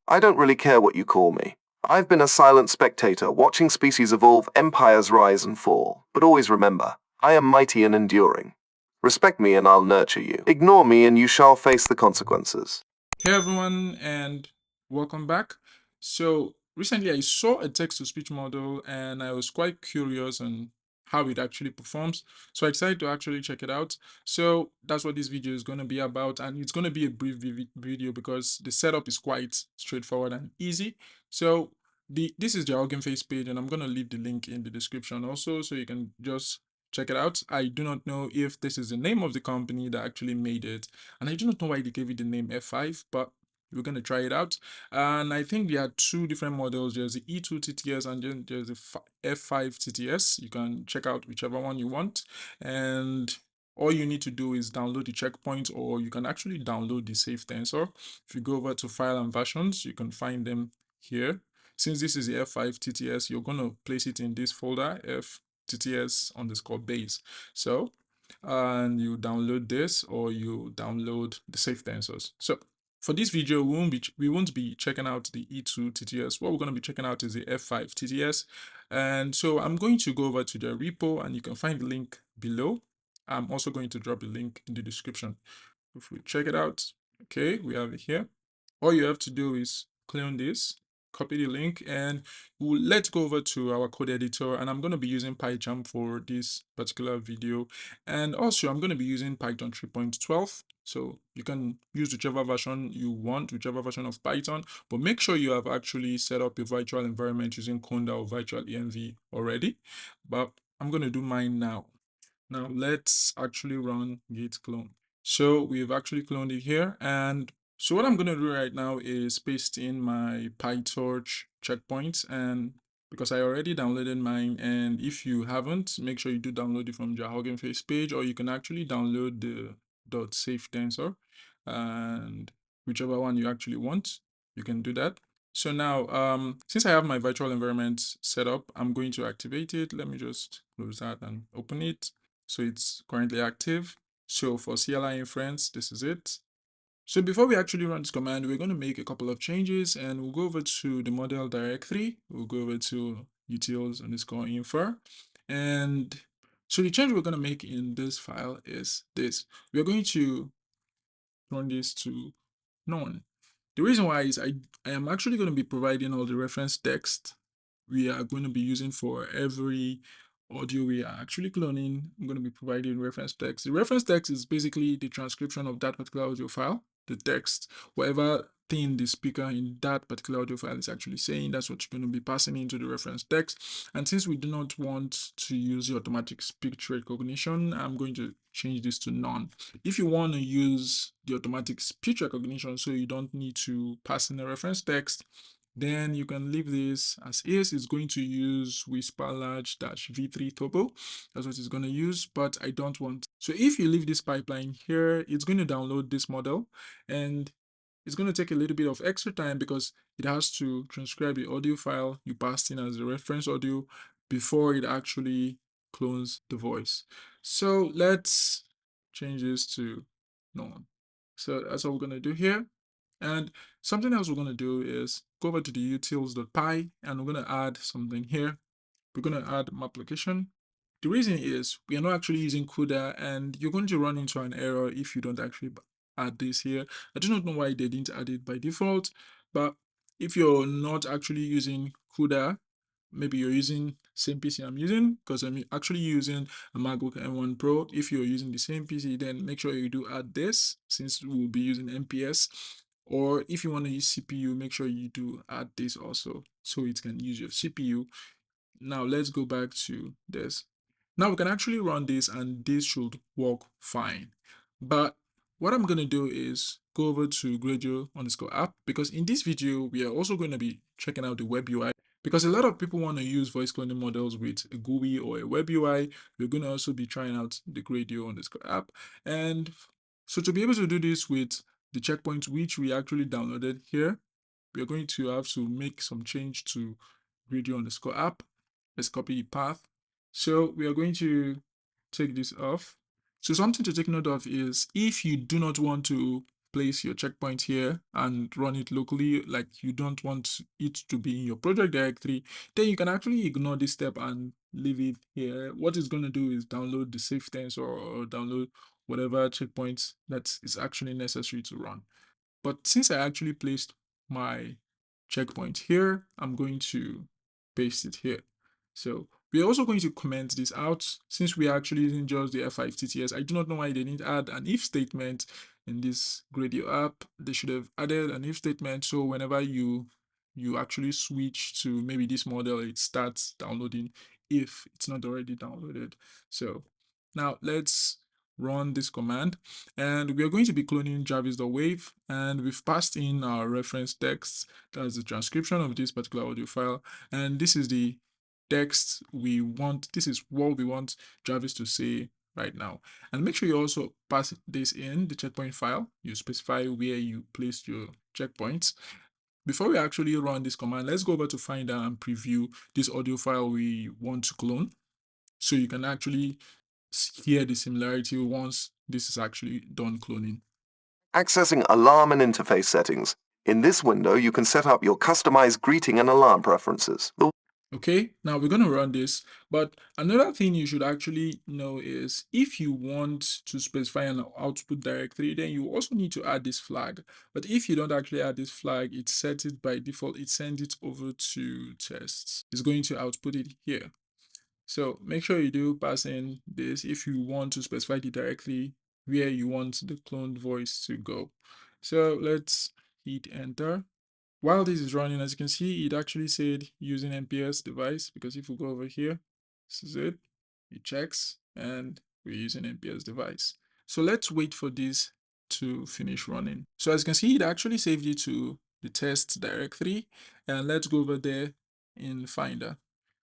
I don't really care what you call me. I've been a silent spectator watching species evolve, empires rise and fall. But always remember, I am mighty and enduring. Respect me and I'll nurture you. Ignore me and you shall face the consequences. Hey everyone, and welcome back. So recently I saw a text-to-speech model and I was quite curious on how it actually performs. So I decided to actually check it out. So that's what this video is going to be about, and it's going to be a brief video because the setup is quite straightforward and easy. So this is the Hugging Face page, and I'm going to leave the link in the description also, so you can just check it out. I do not know if this is the name of the company that actually made it, and I do not know why they gave it the name F5, but we're going to try it out. And I think there are two different models. There's the E2 TTS and then there's the F5 TTS. You can check out whichever one you want. And all you need to do is download the checkpoint, or you can actually download the safe tensor. If you go over to file and versions, you can find them here. Since this is the F5 TTS, you're going to place it in this folder, FTTS underscore base. So and you download this, or you download the safe tensors. So for this video, we won't be checking out the E2 TTS. What we're going to be checking out is the F5 TTS. And so I'm going to go over to the repo, and you can find the link below. I'm also going to drop the link in the description. If we check it out, okay, we have it here. All you have to do is clone this, copy the link, and let's go over to our code editor. And I'm going to be using PyCharm for this particular video. And also I'm going to be using Python 3.12. So you can use whichever version you want, whichever version of Python, but make sure you have actually set up a virtual environment using Conda or virtual env already. But I'm going to do mine now. Now let's actually run git clone. So we've actually cloned it here. And so what I'm going to do right now is paste in my PyTorch checkpoint, and because I already downloaded mine, and if you haven't, make sure you do download it from the Hugging Face page, or you can actually download the .safe tensor, and whichever one you actually want, you can do that. So now, since I have my virtual environment set up, I'm going to activate it. Let me just close that and open it. So it's currently active. So for CLI Inference, this is it. So before we actually run this command, we're going to make a couple of changes, and we'll go over to the model directory. We'll go over to utils underscore infer. And so the change we're going to make in this file is this. We're going to run this to none. The reason why is I am actually going to be providing all the reference text we are going to be using for every audio we are actually cloning. I'm going to be providing reference text. The reference text is basically the transcription of that particular audio file, the text, whatever thing the speaker in that particular audio file is actually saying, that's what you're going to be passing into the reference text. And since we do not want to use the automatic speech recognition, I'm going to change this to none. If you want to use the automatic speech recognition so you don't need to pass in a reference text, then you can leave this as is. It's going to use whisper large -v3 turbo. That's what it's going to use, but I don't want. So if you leave this pipeline here, it's going to download this model, and it's going to take a little bit of extra time because it has to transcribe the audio file you passed in as the reference audio before it actually clones the voice. So let's change this to none. So that's what we're going to do here. And something else we're going to do is go over to the utils.py, and we're going to add something here. We're going to add my application. The reason is we are not actually using CUDA, and you're going to run into an error if you don't actually add this here. I do not know why they didn't add it by default, but if you're not actually using CUDA, maybe you're using same PC I'm using, because I'm actually using a Macbook M1 Pro. If you're using the same PC, then make sure you do add this, since we'll be using MPS. Or if you want to use CPU, make sure you do add this also, so it can use your CPU. Now let's go back to this. Now we can actually run this, and this should work fine. But what I'm going to do is go over to Gradio underscore app, because in this video, we are also going to be checking out the web UI, because a lot of people want to use voice cloning models with a GUI or a web UI. We're going to also be trying out the Gradio underscore app. And so to be able to do this with the checkpoints which we actually downloaded here, we are going to have to make some change to Gradio underscore app. Let's copy the path. So we are going to take this off. So something to take note of is if you do not want to place your checkpoint here and run it locally, like you don't want it to be in your project directory, then you can actually ignore this step and leave it here. What it's going to do is download the safe things or download whatever checkpoints that is actually necessary to run. But since I actually placed my checkpoint here, I'm going to paste it here. So we're also going to comment this out since we are actually using just the F5 TTS. I do not know why they didn't add an if statement in this Gradio app. They should have added an if statement, so whenever you actually switch to maybe this model, it starts downloading if it's not already downloaded. So now let's run this command, and we are going to be cloning jarvis.wave, and we've passed in our reference text. That's the transcription of this particular audio file, and this is the text we want. This is what we want Jarvis to say right now. And make sure you also pass this in the checkpoint file. You specify where you placed your checkpoints. Before we actually run this command, let's go over to Finder and preview this audio file we want to clone, so you can actually hear the similarity once this is actually done cloning. Accessing alarm and interface settings. In this window, you can set up your customized greeting and alarm preferences. Okay, now we're going to run this, but another thing you should actually know is if you want to specify an output directory, then you also need to add this flag. But if you don't actually add this flag, it sets it by default, it sends it over to tests. It's going to output it here. So make sure you do pass in this if you want to specify the directory where you want the cloned voice to go. So let's hit enter. While this is running, as you can see, it actually said using NPS device, because if we go over here, this is it, it checks, and we're using NPS device. So let's wait for this to finish running. So as you can see, it actually saved it to the test directory, and let's go over there in Finder.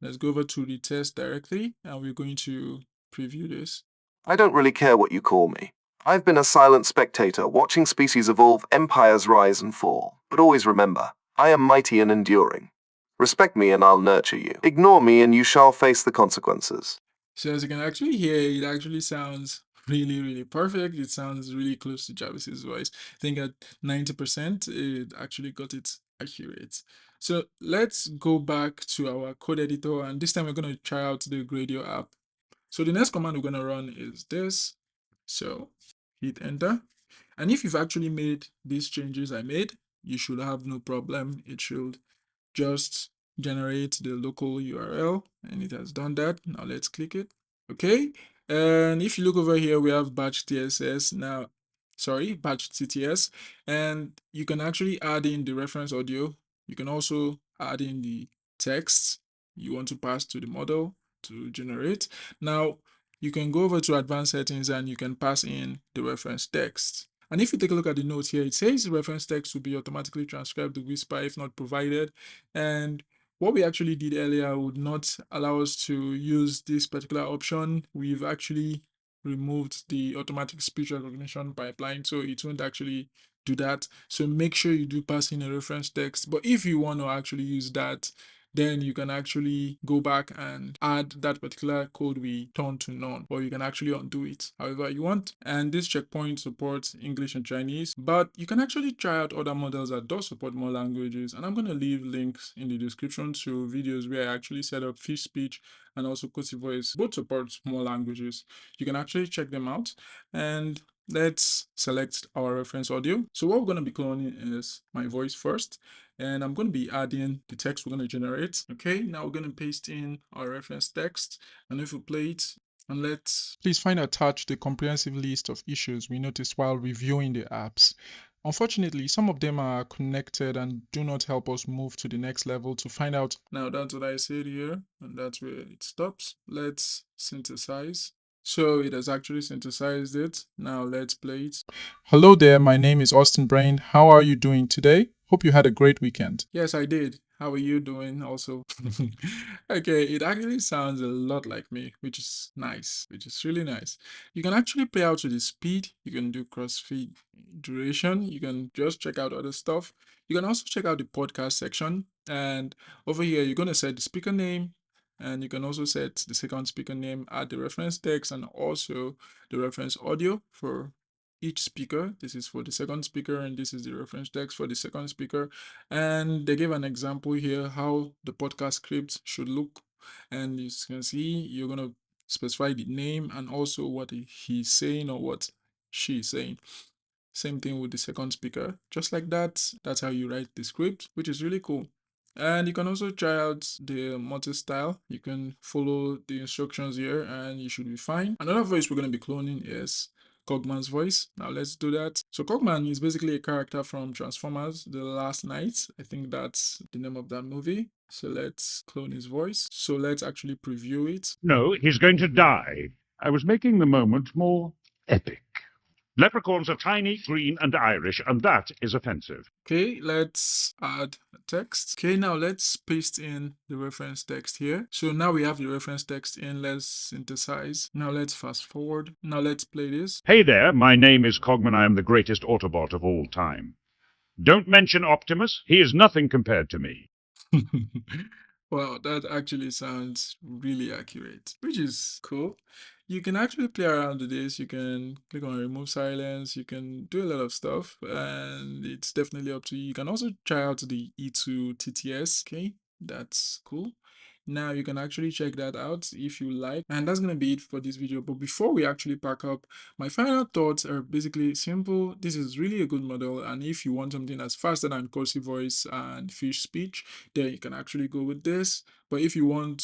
Let's go over to the test directory, and we're going to preview this. I don't really care what you call me. I've been a silent spectator watching species evolve, empires rise and fall. But always remember, I am mighty and enduring. Respect me and I'll nurture you. Ignore me and you shall face the consequences. So as you can actually hear, it actually sounds really, really perfect. It sounds really close to Jarvis's voice. I think at 90%, it actually got it accurate. So let's go back to our code editor, and this time we're going to try out the Gradio app. So the next command we're going to run is this. So hit enter. And if you've actually made these changes I made, you should have no problem. It should just generate the local URL, and it has done that. Now let's click it. Okay, and if you look over here, we have batch TSS now, sorry, batch TTS, and you can actually add in the reference audio. You can also add in the text you want to pass to the model to generate. Now you can go over to advanced settings and you can pass in the reference text. And if you take a look at the note here, it says the reference text will be automatically transcribed to Whisper if not provided. And what we actually did earlier would not allow us to use this particular option. We've actually removed the automatic speech recognition pipeline, so it won't actually do that. So make sure you do pass in a reference text. But if you want to actually use that, then you can actually go back and add that particular code we turned to none, or you can actually undo it however you want. And this checkpoint supports English and Chinese, but you can actually try out other models that do support more languages, and I'm going to leave links in the description to videos where I actually set up fish speech and also Cozy Voice. Both support more languages. You can actually check them out. And let's select our reference audio. So what we're going to be cloning is my voice first, and I'm going to be adding the text we're going to generate. Okay, now we're going to paste in our reference text, and if we play it, and let's please find attached the comprehensive list of issues we noticed while reviewing the apps. Unfortunately, some of them are connected and do not help us move to the next level to find out. Now that's what I said here, and that's where it stops. Let's synthesize. So it has actually synthesized it. Now let's play it. Hello there, my name is Austin Brain. How are you doing today? Hope you had a great weekend. Yes, I did. How are you doing also? Okay, it actually sounds a lot like me, which is nice, which is really nice. You can actually play out to the speed. You can do crossfade duration. You can just check out other stuff. You can also check out the podcast section. And over here, you're going to set the speaker name, and you can also set the second speaker name, add the reference text, and also the reference audio for each speaker. This is for the second speaker, and this is the reference text for the second speaker. And they gave an example here how the podcast script should look. And you can see you're going to specify the name and also what he's saying or what she's saying. Same thing with the second speaker. Just like that, that's how you write the script, which is really cool. And you can also try out the multi-style. You can follow the instructions here and you should be fine. Another voice we're going to be cloning is Cogman's voice. Now let's do that. So Cogman is basically a character from Transformers The Last Night. I think that's the name of that movie. So let's clone his voice. So let's actually preview it. No, he's going to die. I was making the moment more epic. Leprechauns are tiny, green, and Irish, and that is offensive. Okay, let's add a text. Okay, now let's paste in the reference text here. So now we have the reference text in. Let's synthesize. Now let's fast forward. Now let's play this. Hey there, my name is Cogman. I am the greatest Autobot of all time. Don't mention Optimus. He is nothing compared to me. Wow, that actually sounds really accurate, which is cool. You can actually play around with this. You can click on remove silence. You can do a lot of stuff, and it's definitely up to you. You can also try out the E2 TTS. Okay, that's cool. Now you can actually check that out if you like. And that's gonna be it for this video. But before we actually pack up, my final thoughts are basically simple. This is really a good model, and if you want something that's faster than cursive voice and fish speech, then you can actually go with this. But if you want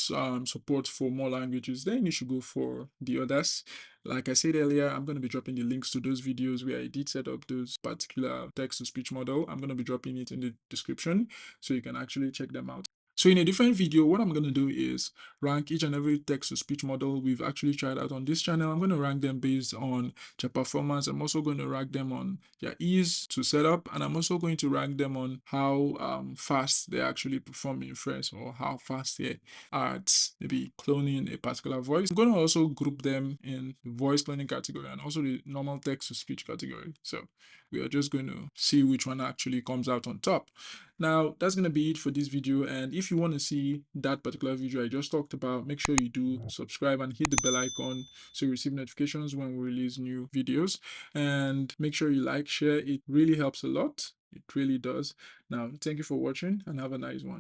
support for more languages, then you should go for the others. Like I said earlier, I'm going to be dropping the links to those videos where I did set up those particular text-to-speech model. I'm going to be dropping it in the description so you can actually check them out. So in a different video, what I'm going to do is rank each and every text-to-speech model we've actually tried out on this channel. I'm going to rank them based on their performance. I'm also going to rank them on their ease to set up, and I'm also going to rank them on how fast they actually perform in Inference, or how fast they are at maybe cloning a particular voice. I'm going to also group them in the voice cloning category and also the normal text-to-speech category. So we are just going to see which one actually comes out on top. Now, that's going to be it for this video, and if you want to see that particular video I just talked about, make sure you do subscribe and hit the bell icon so you receive notifications when we release new videos, and make sure you like, share. It really helps a lot. It really does. Now, thank you for watching and have a nice one.